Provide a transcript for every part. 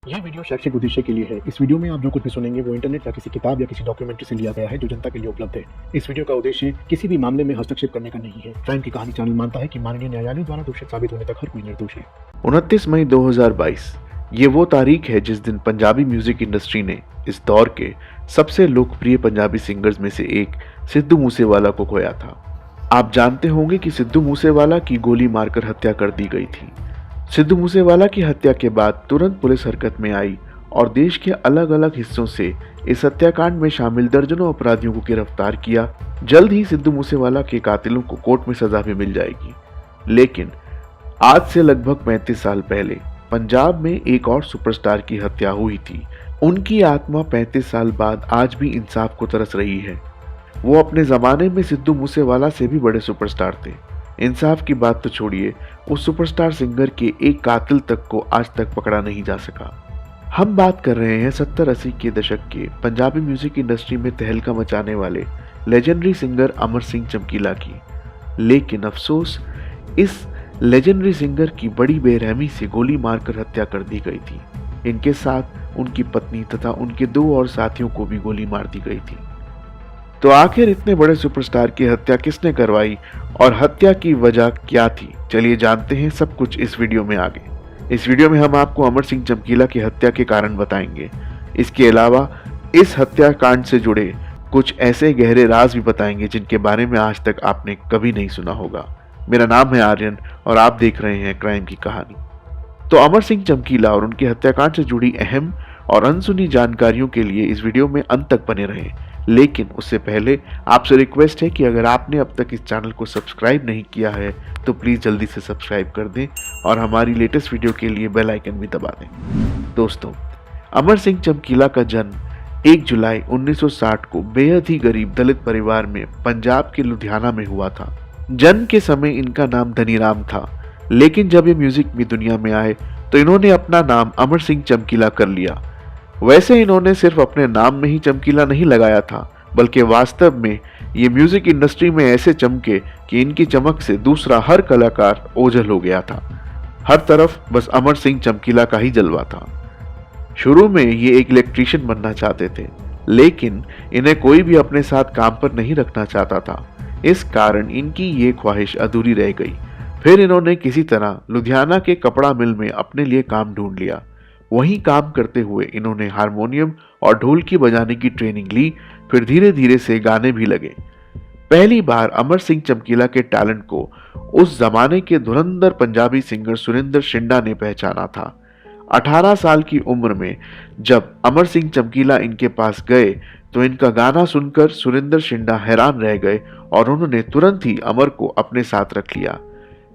यह वीडियो शैक्षिक उद्देश्य के लिए है। इस वीडियो में आप जो कुछ भी सुनेंगे वो इंटरनेट या किसी किताब या किसी डॉक्यूमेंट्री से लिया गया है जो जनता के लिए उपलब्ध है। इस वीडियो का उद्देश्य किसी भी मामले में हस्तक्षेप करने का नहीं है। क्राइम की कहानी चैनल मानता है कि माननीय न्यायालय द्वारा दोषी साबित होने तक हर कोई निर्दोष है। 29 मई 2022 ये वो तारीख है जिस दिन पंजाबी म्यूजिक इंडस्ट्री ने इस दौर के सबसे लोकप्रिय पंजाबी सिंगर्स में से एक सिद्धू मूसेवाला को खोया था। आप जानते होंगे कि सिद्धू मूसेवाला की गोली मारकर हत्या कर दी गई थी। सिद्धू मूसेवाला की हत्या के बाद तुरंत पुलिस हरकत में आई और देश के अलग अलग हिस्सों से इस हत्याकांड में शामिल दर्जनों अपराधियों को गिरफ्तार किया। जल्द ही सिद्धू मूसेवाला के कातिलों को कोर्ट में सजा भी मिल जाएगी। लेकिन आज से लगभग 35 साल पहले पंजाब में एक और सुपरस्टार की हत्या हुई थी। उनकी आत्मा 35 साल बाद आज भी इंसाफ को तरस रही है। वो अपने जमाने में सिद्धू मूसेवाला से भी बड़े सुपरस्टार थे। इंसाफ की बात तो छोड़िए, उस सुपरस्टार सिंगर के एक कातिल तक को आज तक पकड़ा नहीं जा सका। हम बात कर रहे हैं 70-80 के दशक के पंजाबी म्यूजिक इंडस्ट्री में तहलका मचाने वाले लेजेंडरी सिंगर अमर सिंह चमकीला की। लेकिन अफसोस, इस लेजेंडरी सिंगर की बड़ी बेरहमी से गोली मारकर हत्या कर दी गई थी। इनके साथ उनकी पत्नी तथा उनके 2 और साथियों को भी गोली मार दी गई थी। तो आखिर इतने बड़े सुपरस्टार की हत्या किसने करवाई और हत्या की वजह क्या थी? चलिए जानते हैं सब कुछ इस वीडियो में आगे। इस वीडियो में हम आपको अमर सिंह चमकीला की हत्या के कारण बताएंगे। इसके अलावा इस हत्याकांड से जुड़े कुछ ऐसे गहरे राज भी बताएंगे जिनके बारे में आज तक आपने कभी नहीं सुना होगा। मेरा नाम है आर्यन और आप देख रहे हैं क्राइम की कहानी। तो अमर सिंह चमकीला और उनके हत्याकांड से जुड़ी अहम और अनसुनी जानकारियों के लिए इस वीडियो में अंत तक बने रहें। लेकिन उससे पहले आपसे रिक्वेस्ट है कि अगर आपने अब तक इस चैनल को सब्सक्राइब नहीं किया है तो प्लीज़ जल्दी से सब्सक्राइब कर दें और हमारी लेटेस्ट वीडियो के लिए बेल आइकन भी दबा दें। दोस्तों, अमर सिंह चमकीला का जन्म 1 जुलाई 1960 को बेहद ही गरीब दलित परिवार में पंजाब के लुधियाना में हुआ था। जन्म के समय इनका नाम धनीराम था, लेकिन जब ये म्यूजिक की दुनिया में आए तो इन्होंने अपना नाम अमर सिंह चमकीला कर लिया। वैसे इन्होंने सिर्फ अपने नाम में ही चमकीला नहीं लगाया था, बल्कि वास्तव में ये म्यूजिक इंडस्ट्री में ऐसे चमके कि इनकी चमक से दूसरा हर कलाकार ओझल हो गया था। हर तरफ बस अमर सिंह चमकीला का ही जलवा था। शुरू में ये एक इलेक्ट्रीशियन बनना चाहते थे, लेकिन इन्हें कोई भी अपने साथ काम पर नहीं रखना चाहता था। इस कारण इनकी ये ख्वाहिश अधूरी रह गई। फिर इन्होंने किसी तरह लुधियाना के कपड़ा मिल में अपने लिए काम ढूंढ लिया। वहीं काम करते हुए इन्होंने हारमोनियम और ढोलकी बजाने की ट्रेनिंग ली। फिर धीरे धीरे से गाने भी लगे। पहली बार अमर सिंह चमकीला के टैलेंट को उस जमाने के धुरंधर पंजाबी सिंगर सुरिंदर शिंडा ने पहचाना था। 18 साल की उम्र में जब अमर सिंह चमकीला इनके पास गए तो इनका गाना सुनकर सुरिंदर शिंडा हैरान रह गए और उन्होंने तुरंत ही अमर को अपने साथ रख लिया।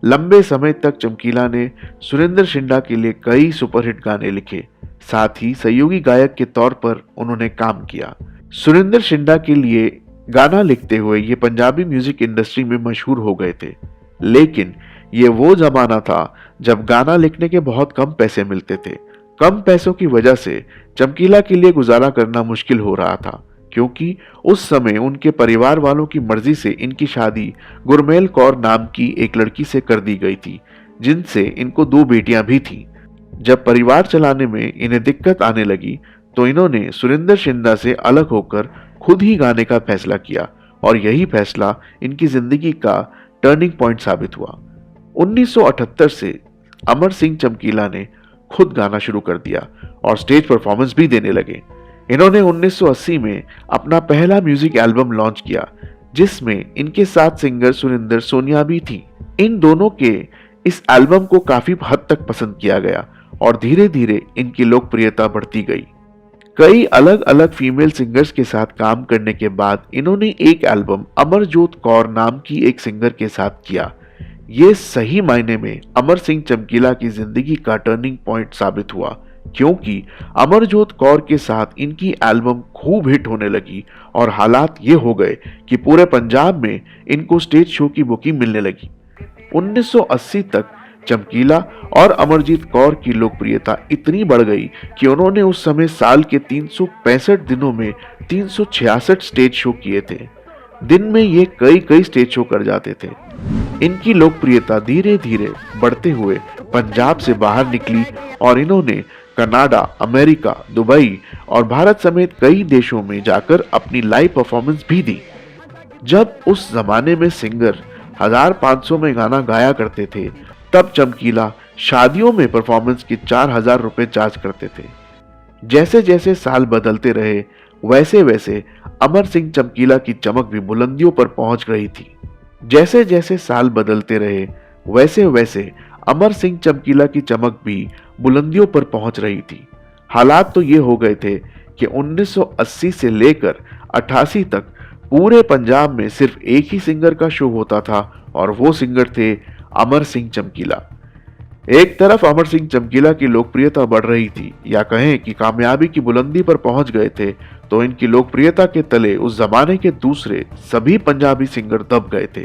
लंबे समय तक चमकीला ने सुरिंदर शिंडा के लिए कई सुपरहिट गाने लिखे। साथ ही सहयोगी गायक के तौर पर उन्होंने काम किया। सुरिंदर शिंडा के लिए गाना लिखते हुए ये पंजाबी म्यूजिक इंडस्ट्री में मशहूर हो गए थे। लेकिन ये वो जमाना था जब गाना लिखने के बहुत कम पैसे मिलते थे। कम पैसों की वजह से चमकीला के लिए गुजारा करना मुश्किल हो रहा था, क्योंकि उस समय उनके परिवार वालों की मर्जी से इनकी शादी गुरमेल कौर नाम की एक लड़की से कर दी गई थी, जिनसे इनको 2 बेटियां भी थीं। जब परिवार चलाने में इन्हें दिक्कत आने लगी तो इन्होंने सुरिंदर शिंडा से अलग होकर खुद ही गाने का फैसला किया और यही फैसला इनकी जिंदगी का टर्निंग पॉइंट साबित हुआ। 1978 से अमर सिंह चमकीला ने खुद गाना शुरू कर दिया और स्टेज परफॉर्मेंस भी देने लगे। इन्होंने 1980 में अपना पहला म्यूजिक एल्बम लॉन्च किया, जिसमें इनके साथ सिंगर सुरिंदर सोनिया भी थी। इन दोनों के इस एल्बम को काफी हद तक पसंद किया गया और धीरे धीरे इनकी लोकप्रियता बढ़ती गई। कई अलग अलग फीमेल सिंगर्स के साथ काम करने के बाद इन्होंने एक एल्बम अमरजोत कौर नाम की एक सिंगर के साथ किया। ये सही मायने में अमर सिंह चमकीला की जिंदगी का टर्निंग पॉइंट साबित हुआ, क्योंकि अमरजोत कौर के साथ इनकी एल्बम खूब हिट होने लगी और हालात ये हो गए कि पूरे पंजाब में इनको स्टेज शो की बुकिंग मिलने लगी। 1980 तक चमकीला और अमरजीत कौर की लोकप्रियता इतनी बढ़ गई कि उन्होंने उस समय साल के 365 दिनों में 366 स्टेज शो किए थे। दिन में ये कई स्टेज शो कर जाते थे। इनकी लोकप्रियता धीरे धीरे बढ़ते हुए पंजाब से बाहर निकली और इन्होंने कनाडा, अमेरिका, दुबई और भारत समेत कई देशों में जाकर अपनी लाइव परफॉर्मेंस भी दी। जब उस जमाने में सिंगर 1500 में गाना गाया करते थे, तब चमकीला शादियों में परफॉर्मेंस के 4000 रुपए चार्ज करते थे। जैसे जैसे साल बदलते रहे, वैसे वैसे अमर सिंह चमकीला की चमक भी बुलंदियों पर पहुंच रही थी। जैसे जैसे साल बदलते रहे, वैसे वैसे अमर सिंह चमकीला की चमक भी बुलंदियों पर पहुंच रही थी। हालात तो ये हो गए थे कि 1980 से लेकर 88 तक पूरे पंजाब में सिर्फ एक ही सिंगर का शो होता था और वो सिंगर थे अमर सिंह चमकीला। एक तरफ अमर सिंह चमकीला की लोकप्रियता बढ़ रही थी, या कहें कि कामयाबी की बुलंदी पर पहुंच गए थे, तो इनकी लोकप्रियता के तले उस जमाने के दूसरे सभी पंजाबी सिंगर दब गए थे।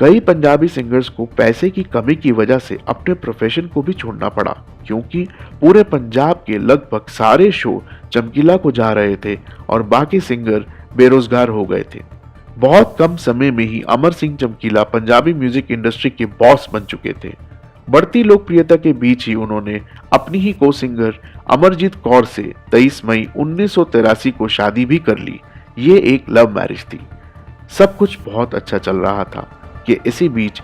कई पंजाबी सिंगर्स को पैसे की कमी की वजह से अपने प्रोफेशन को भी छोड़ना पड़ा, क्योंकि पूरे पंजाब के लगभग सारे शो चमकीला को जा रहे थे और बाकी सिंगर बेरोजगार हो गए थे। बहुत कम समय में ही अमर सिंह चमकीला पंजाबी म्यूजिक इंडस्ट्री के बॉस बन चुके थे। बढ़ती लोकप्रियता के बीच ही उन्होंने अपनी ही को सिंगर अमरजीत कौर से 23 मई 1983 को शादी भी कर ली। ये एक लव मैरिज थी। सब कुछ बहुत अच्छा चल रहा था कि इसी बीच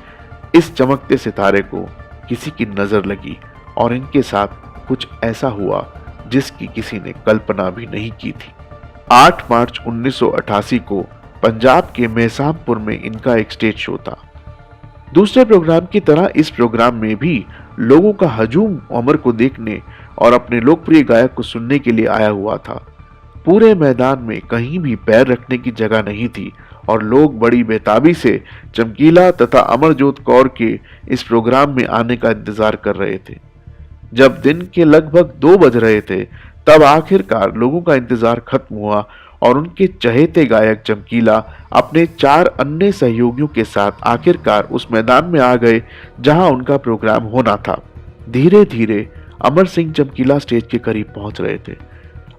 इस चमकते सितारे को किसी की नजर लगी और इनके साथ कुछ ऐसा हुआ जिसकी किसी ने कल्पना भी नहीं की थी। 8 मार्च 1988 को पंजाब के मेहसाबपुर में इनका एक स्टेज शो था। दूसरे प्रोग्राम की तरह इस प्रोग्राम में भी लोगों का हजूम अमर को देखने और अपने लोकप्रिय गायक को सुनने के लिए आया हुआ था। पूरे मैदान में कहीं भी पैर रखने की जगह नहीं थी और लोग बड़ी बेताबी से चमकीला तथा अमरजोत कौर के इस प्रोग्राम में आने का इंतजार कर रहे थे। जब दिन के लगभग 2 बज रहे थे, तब आखिरकार लोगों का इंतजार खत्म हुआ और उनके चहेते गायक चमकीला अपने 4 अन्य सहयोगियों के साथ आखिरकार उस मैदान में आ गए जहां उनका प्रोग्राम होना था। धीरे धीरे अमर सिंह चमकीला स्टेज के करीब पहुंच रहे थे।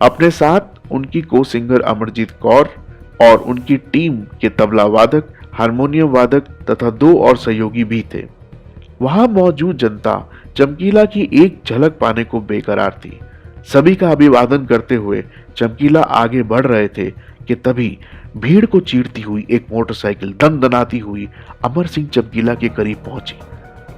अपने साथ उनकी को सिंगर अमरजीत कौर और उनकी टीम के तबला वादक, हारमोनियम वादक तथा 2 और सहयोगी भी थे। वहां मौजूद जनता चमकीला की एक झलक पाने को बेकरार थी। सभी का अभिवादन करते हुए चमकीला आगे बढ़ रहे थे कि तभी भीड़ को चीरती हुई एक मोटरसाइकिल दनदनाती हुई अमर सिंह चमकीला के करीब पहुंची।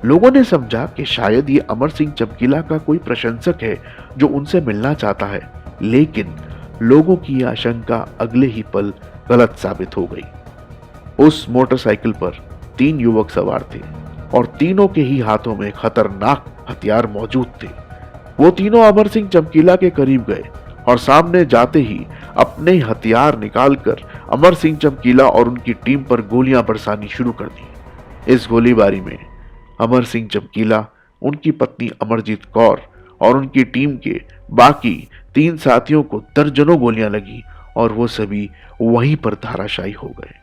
लोगों ने समझा कि शायद ये अमर सिंह चमकीला का कोई प्रशंसक है जो उनसे मिलना चाहता है, लेकिन लोगों की आशंका अगले ही पल गलत साबित हो गई। उस मोटरसाइकिल पर 3 युवक सवार थे और तीनों के ही हाथों में खतरनाक हथियार मौजूद थे। वो तीनों अमर सिंह चमकीला के करीब गए और सामने जाते ही अपने हथियार निकालकर अमर सिंह चमकीला और उनकी टीम पर गोलियां बरसानी शुरू कर दी। इस गोलीबारी में अमर सिंह चमकीला, उनकी पत्नी अमरजीत कौर और उनकी टीम के बाकी 3 साथियों को दर्जनों गोलियां लगी और वो सभी वहीं पर धराशायी हो गए।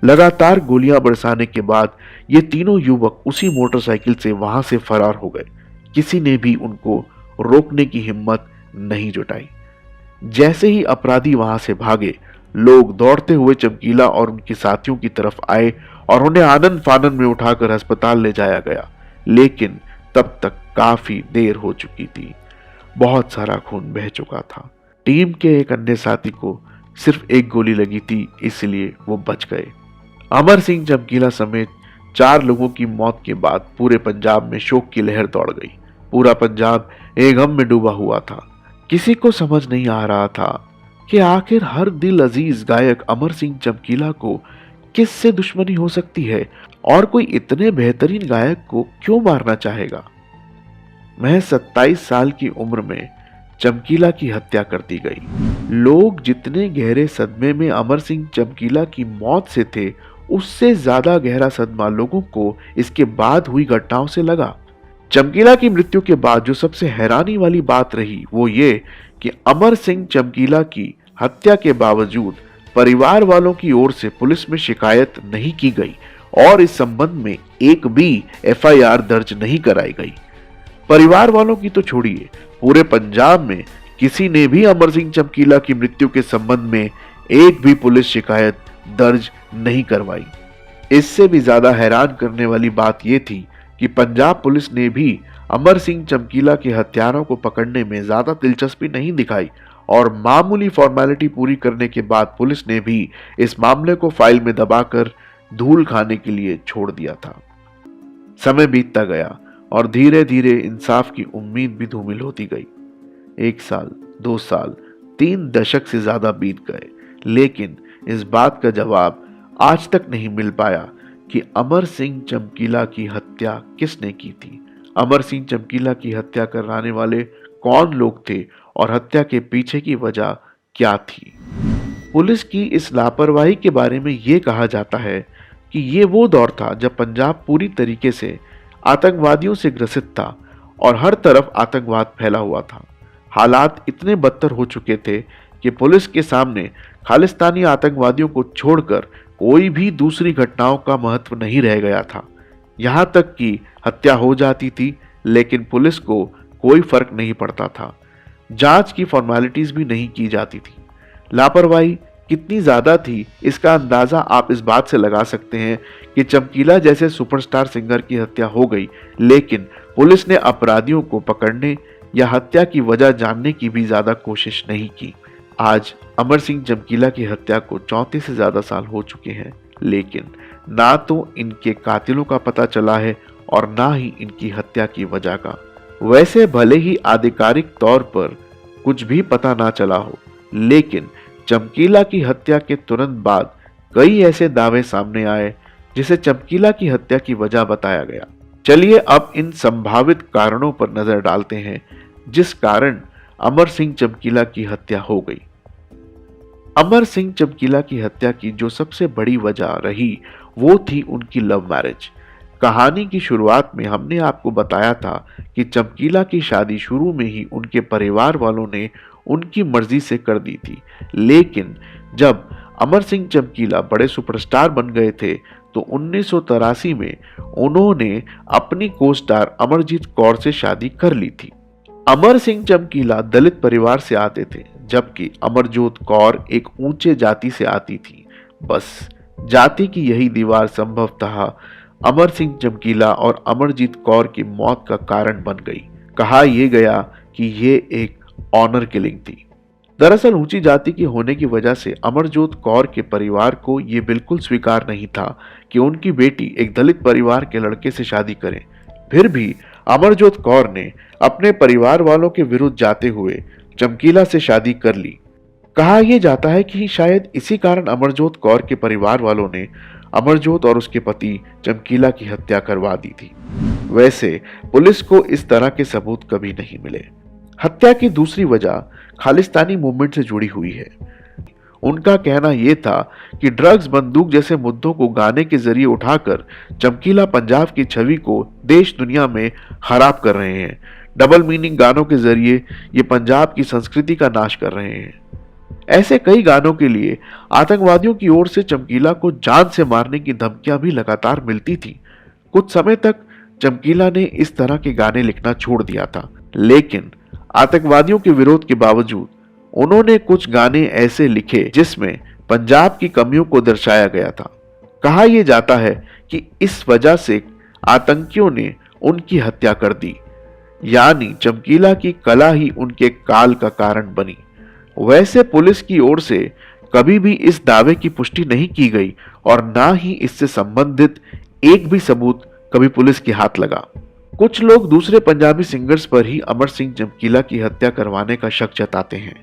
लगातार गोलियां बरसाने के बाद ये तीनों युवक उसी मोटरसाइकिल से वहां से फरार हो गए। किसी ने भी उनको रोकने की हिम्मत नहीं जुटाई। जैसे ही अपराधी वहां से भागे, लोग दौड़ते हुए चमकीला और उनके साथियों की तरफ आए और उन्हें आनन फानन में उठाकर अस्पताल ले जाया गया, लेकिन तब तक काफी देर हो चुकी थी। बहुत सारा खून बह चुका था। टीम के एक अन्य साथी को सिर्फ एक गोली लगी थी, इसलिए वो बच गए। अमर सिंह चमकीला समेत 4 लोगों की मौत के बाद पूरे पंजाब में शोक की लहर दौड़ गई। पूरा पंजाब एक गम में डूबा हुआ था। किसी को समझ नहीं आ रहा था कि आखिर हर दिल अजीज गायक अमर सिंह चमकीला को किससे दुश्मनी हो सकती है और कोई इतने बेहतरीन गायक को क्यों मारना चाहेगा। महज 27 साल की उम्र में चमकीला की हत्या कर दी गई। लोग जितने गहरे सदमे में अमर सिंह चमकीला की मौत से थे, उससे ज्यादा गहरा सदमा लोगों को इसके बाद हुई घटनाओं से लगा। चमकीला की मृत्यु के बाद जो सबसे हैरानी वाली बात रही वो ये कि अमर सिंह चमकीला की हत्या के बावजूद परिवार वालों की ओर से पुलिस में शिकायत नहीं की गई और इस संबंध में एक भी एफआईआर दर्ज नहीं कराई गई। परिवार वालों की तो छोड़िए, पूरे पंजाब में किसी ने भी अमर सिंह चमकीला की मृत्यु के संबंध में एक भी पुलिस शिकायत दर्ज नहीं करवाई। इससे भी ज्यादा हैरान करने वाली बात यह थी कि पंजाब पुलिस ने भी अमर सिंह चमकीला के हत्यारों को पकड़ने में ज्यादा दिलचस्पी नहीं दिखाई और मामूली फॉर्मेलिटी पूरी करने के बाद पुलिस ने भी इस मामले को फाइल में दबाकर धूल खाने के लिए छोड़ दिया था। समय बीतता गया और धीरे धीरे इंसाफ की उम्मीद भी धूमिल होती गई। 1 साल, 2 साल, 3 दशक से ज्यादा बीत गए, लेकिन इस बात का जवाब आज तक नहीं मिल पाया कि अमर सिंह चमकीला की हत्या किसने की थी। अमर सिंह चमकीला की हत्या कराने वाले कौन लोग थे और हत्या के पीछे की वजह क्या थी। पुलिस की इस लापरवाही के बारे में ये कहा जाता है कि ये वो दौर था जब पंजाब पूरी तरीके से आतंकवादियों से ग्रसित था और हर तरफ आतंकवाद फैला हुआ था। हालात इतने बदतर हो चुके थे कि पुलिस के सामने खालिस्तानी आतंकवादियों को छोड़कर कोई भी दूसरी घटनाओं का महत्व नहीं रह गया था। यहाँ तक कि हत्या हो जाती थी लेकिन पुलिस को कोई फर्क नहीं पड़ता था। जांच की फॉर्मेलिटीज भी नहीं की जाती थी। लापरवाही कितनी ज्यादा थी इसका अंदाजा आप इस बात से लगा सकते हैं कि चमकीला जैसे सुपरस्टार सिंगर की हत्या हो गई, लेकिन पुलिस ने अपराधियों को पकड़ने या हत्या की वजह जानने की भी ज्यादा कोशिश नहीं की। आज अमर सिंह चमकीला की हत्या को 34 से ज्यादा साल हो चुके हैं, लेकिन ना तो इनके कातिलों का पता चला है और ना ही इनकी हत्या की वजह का। वैसे भले ही आधिकारिक तौर पर कुछ भी पता ना चला हो, लेकिन चमकीला की हत्या के तुरंत बाद कई ऐसे दावे सामने आए जिसे चमकीला की हत्या की वजह बताया गया। चलिए अब इन संभावित कारणों पर नजर डालते हैं जिस कारण अमर सिंह चमकीला की हत्या हो गई। अमर सिंह चमकीला की हत्या की जो सबसे बड़ी वजह रही वो थी उनकी लव मैरिज। कहानी की शुरुआत में हमने आपको बताया था कि चमकीला की शादी शुरू में ही उनके परिवार वालों ने उनकी मर्जी से कर दी थी, लेकिन जब अमर सिंह चमकीला बड़े सुपरस्टार बन गए थे तो 1983 में उन्होंने अपनी को स्टार अमरजीत कौर से शादी कर ली थी। अमर सिंह चमकीला दलित परिवार से आते थे, जबकि अमरजोत कौर एक ऊंचे जाति से आती थी। बस जाति की यही दीवार संभवतः अमर सिंह चमकीला और अमरजीत कौर की मौत का कारण बन गई। कहा यह गया कि ये एक ऑनर किलिंग थी। दरअसल ऊंची जाति की होने की वजह से अमरजोत कौर के परिवार को यह बिल्कुल स्वीकार नहीं था कि उनकी बेटी एक दलित परिवार के लड़के से शादी करे। फिर भी अमरजोत कौर ने अपने परिवार वालों के विरुद्ध जाते हुए चमकीला से शादी कर ली। कहा यह जाता है कि शायद इसी कारण अमरजोत कौर के परिवार वालों ने अमरजोत और उसके पति चमकीला की हत्या करवा दी थी। वैसे पुलिस को इस तरह के सबूत कभी नहीं मिले। हत्या की दूसरी वजह खालिस्तानी मूवमेंट से जुड़ी हुई है। उनका कहना यह था कि ड्रग्स, बंदूक जैसे मुद्दों को गाने के जरिए उठाकर चमकीला पंजाब की छवि को देश दुनिया में खराब कर रहे हैं। डबल मीनिंग गानों के जरिए ये पंजाब की संस्कृति का नाश कर रहे हैं। ऐसे कई गानों के लिए आतंकवादियों की ओर से चमकीला को जान से मारने की धमकियां भी लगातार मिलती थी। कुछ समय तक चमकीला ने इस तरह के गाने लिखना छोड़ दिया था, लेकिन आतंकवादियों के विरोध के बावजूद उन्होंने कुछ गाने ऐसे लिखे जिसमें पंजाब की कमियों को दर्शाया गया था। कहा यह जाता है कि इस वजह से आतंकियों ने उनकी हत्या कर दी, यानी चमकीला की कला ही उनके काल का कारण बनी। वैसे पुलिस की ओर से कभी भी इस दावे की पुष्टि नहीं की गई और ना ही इससे संबंधित एक भी सबूत कभी पुलिस के हाथ लगा। कुछ लोग दूसरे पंजाबी सिंगर्स पर ही अमर सिंह चमकीला की हत्या करवाने का शक जताते हैं।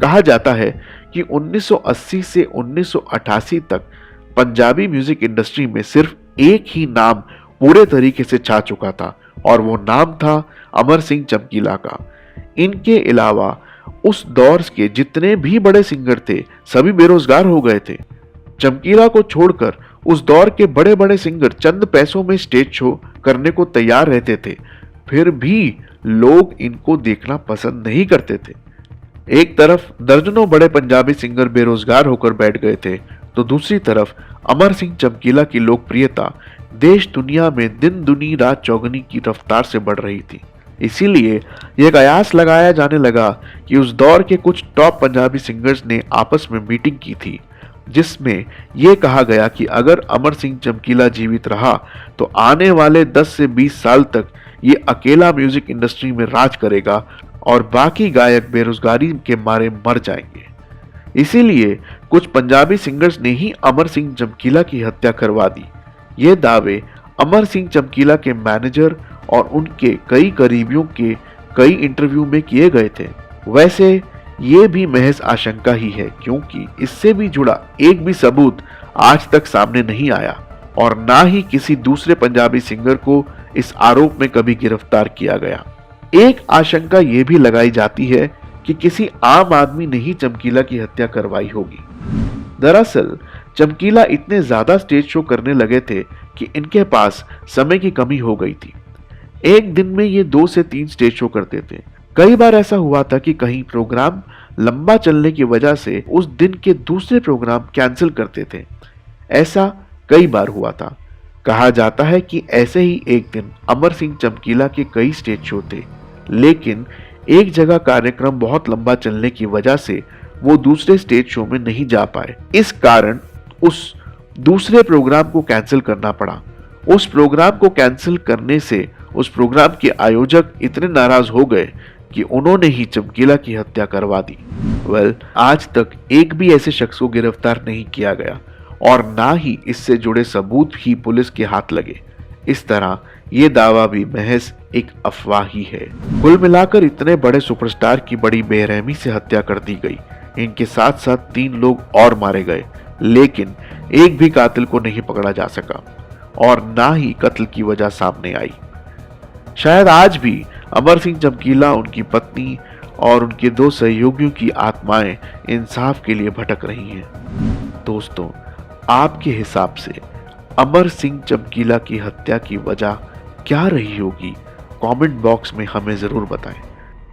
कहा जाता है कि 1980 से 1988 तक पंजाबी म्यूजिक इंडस्ट्री में सिर्फ एक ही नाम पूरे तरीके से छा चुका था और वो नाम था अमर सिंह चमकीला का। इनके अलावा उस दौर के जितने भी बड़े सिंगर थे सभी बेरोजगार हो गए थे। चमकीला को छोड़कर उस दौर के बड़े बड़े सिंगर चंद पैसों में स्टेज शो करने को तैयार रहते थे, फिर भी लोग इनको देखना पसंद नहीं करते थे। एक तरफ दर्जनों बड़े पंजाबी सिंगर बेरोजगार होकर बैठ गए थे, तो दूसरी तरफ अमर सिंह चमकीला की लोकप्रियता देश दुनिया में दिन दुनी रात चौगनी की रफ्तार से बढ़ रही थी। इसीलिए यह कयास लगाया जाने लगा कि उस दौर के कुछ टॉप पंजाबी सिंगर्स ने आपस में मीटिंग की थी, जिसमें यह कहा गया कि अगर अमर सिंह चमकीला जीवित रहा तो आने वाले 10 से 20 साल तक ये अकेला म्यूजिक इंडस्ट्री में राज करेगा और बाकी गायक बेरोजगारी के मारे मर जाएंगे। इसीलिए कुछ पंजाबी सिंगर्स ने ही अमर सिंह चमकीला की हत्या करवा दी। ये दावे अमर सिंह चमकीला के मैनेजर और उनके कई करीबियों के कई इंटरव्यू में किए गए थे। वैसे ये भी महज आशंका ही है, क्योंकि इससे भी जुड़ा एक भी सबूत आज तक सामने नहीं आया और ना ही किसी दूसरे पंजाबी सिंगर को इस आरोप में कभी गिरफ्तार किया गया। एक आशंका ये भी लगाई जाती है कि किसी आम आदमी ने ही चमकीला की हत्या करवाई होगी। दरअसल चमकीला इतने ज्यादा स्टेज शो करने लगे थे कि इनके पास समय की कमी हो गई थी। एक दिन में ये 2 से 3 स्टेज शो करते थे। कई बार ऐसा हुआ था कि कहीं प्रोग्राम लंबा चलने की वजह से उस दिन के दूसरे प्रोग्राम कैंसिल करते थे। ऐसा कई बार हुआ था। कहा जाता है कि ऐसे ही एक दिन अमर सिंह चमकीला के कई स्टेज शो थे, लेकिन एक जगह कार्यक्रम बहुत लंबा चलने की वजह से वो दूसरे स्टेज शो में नहीं जा पाए। इस कारण उस दूसरे प्रोग्राम को कैंसिल करना पड़ा। उस प्रोग्राम को कैंसिल करने से उस प्रोग्राम के आयोजक इतने नाराज हो गए कि उन्होंने ही चमकीला की हत्या करवा दी। आज तक एक भी ऐसे शख्स को गिरफ्तार नहीं किया गया और ना ही इससे जुड़े सबूत ही पुलिस के हाथ लगे। इस तरह ये दावा भी महज एक अफवाह ही है। कुल मिलाकर इतने बड़े सुपरस्टार की बड़ी बेरहमी से हत्या कर दी गई। इनके साथ साथ 3 लोग और मारे गए, लेकिन एक भी कातिल को नहीं पकड़ा जा सका और ना ही कत्ल की वजह सामने आई। शायद आज भी अमर सिंह चमकीला, उनकी पत्नी और उनके 2 सहयोगियों की आत्माएं इंसाफ के लिए भटक रही हैं। दोस्तों, आपके हिसाब से अमर सिंह चमकीला की हत्या की वजह क्या रही होगी? कमेंट बॉक्स में हमें जरूर बताएं।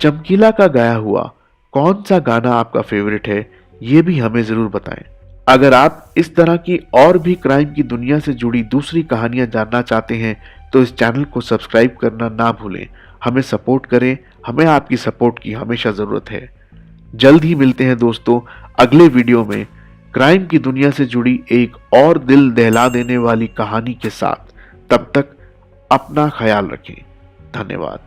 चमकीला का गाया हुआ कौन सा गाना आपका फेवरेट है, ये भी हमें जरूर बताएं। अगर आप इस तरह की और भी क्राइम की दुनिया से जुड़ी दूसरी कहानियां जानना चाहते हैं तो इस चैनल को सब्सक्राइब करना ना भूलें। हमें सपोर्ट करें, हमें आपकी सपोर्ट की हमेशा ज़रूरत है। जल्द ही मिलते हैं दोस्तों अगले वीडियो में क्राइम की दुनिया से जुड़ी एक और दिल दहला देने वाली कहानी के साथ। तब तक अपना ख्याल रखें। धन्यवाद।